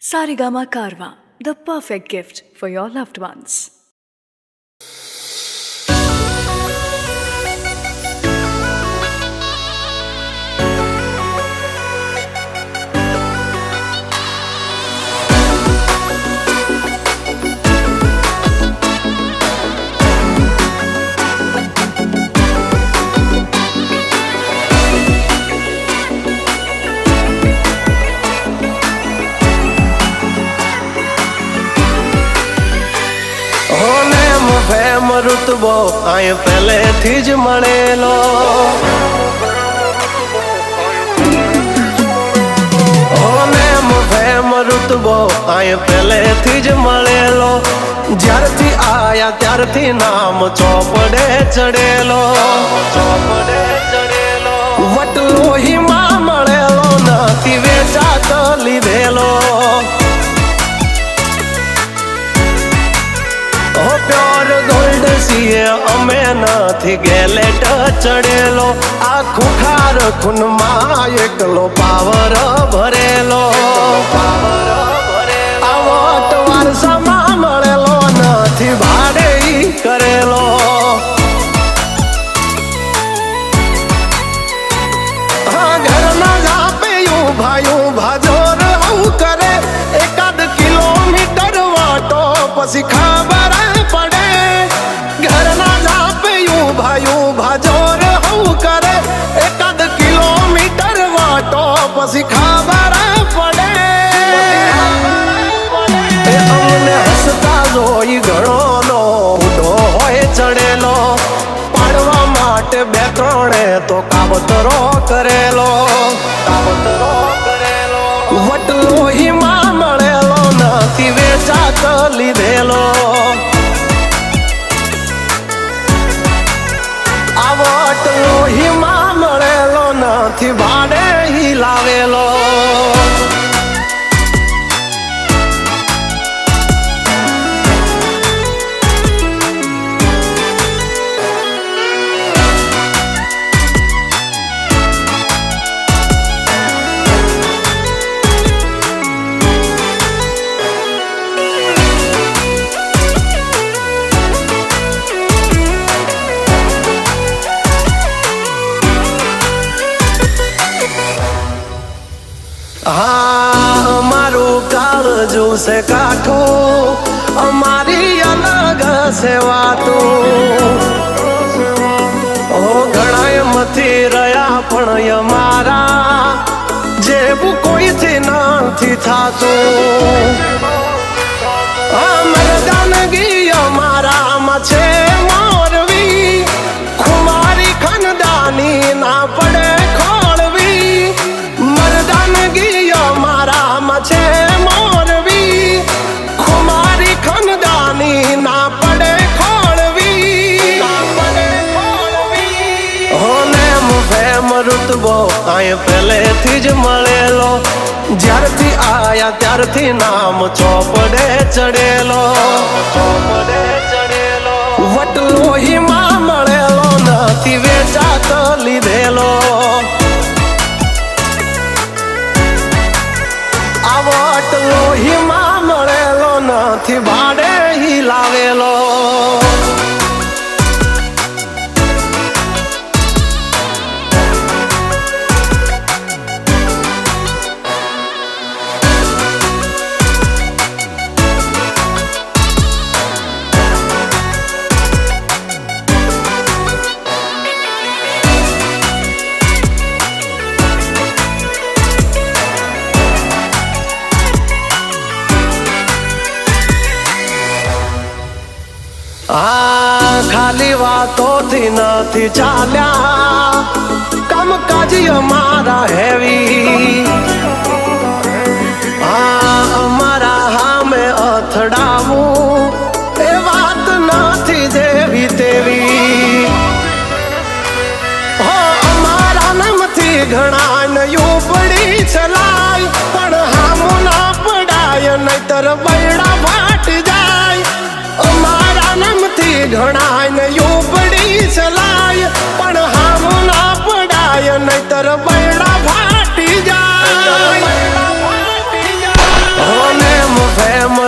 Sarigama Karwa, the perfect gift for your loved ones. ફેમ ઋતબો આય પહેલેથી જ મળેલો નેમ ફેમ ઋતબો આય પહેલેથી જ મળેલો જ્યારથી આયા ત્યારથી નામ ચોપડે ચડેલો વટલોહીમાં મળેલો નથી વેચાત લીધેલો પ્યોર ગોલ્ડ સીએ અમે નથી ગેલેટ ચડેલો આ ખુખાર ખૂનમાં એકલો પાવર ભરેલો આવો વારસામાં મળેલો નથી ભાડે કરેલો ઘરના જાપે ઉભા જોર આવું કરે એકાદ કિલોમીટર વાટો પછી ખબર પડે ઘરના જાપે ઉભા જોર આવું કરે એકાદ કિલોમીટર વાટો પછી ખબર પડે અમને હસતા જોઈ ઘણોનો ઉડો હોય ચડેલો પાડવા માટે બે ત્રણે તો કાવતરો કરેલો વટલોહીમાં મળેલો નથી વેચાત લીધેલો આ વટલોહીમાં મળેલો નથી ભાડે લાવેલો હા અમારું કાળજું છે કાઠું અમારી અલગ છે વાતું ઘણા મથી રહ્યા પણ અમારા જેવું કોઈથી નથી થાતું મરદાનગી અમારામાં છે મોરવી ખુમારી ખનદાની ના પડે ખોળવી મરદાનગી અમારામાં છે મોરવી ખુમારી ખનદાની ના પડે ખોળવી હોનેમ ફેમ ઋતબો આય પહેલેથી જ મળેલો જ્યારથી આયા ત્યારથી નામ ચોપડે ચડેલો વટલોહીમાં મળેલો નથી વેચાત લીધેલો આ વટલોહીમાં મળેલો નથી ભાડે લાવેલો ખાલી વાતોથી નથી ચાલ્યા કામકાજી અમારા હેવી અમારા હામે અથડાવું એ વાત નથી જેવી તેવી અમારા નામથી ઘણા નયું પડી ચલાય પણ હામું ના પડાય નહીતર બૈડા ફાટી જાય અમારા નામથી ઘણા નયું પડી ચલાય પણ હામું ના પડાય નહીતર બૈડા ફાટી જાય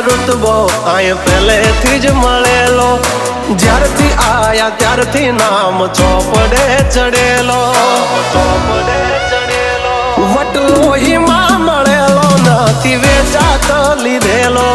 ઋતબો આય પહેલેથી જ મળેલો, જ્યારથી આયા ત્યારથી નામ ચોપડે ચડેલો. વટલોહીમાં મળેલો, નથી વેચાત લીધેલો.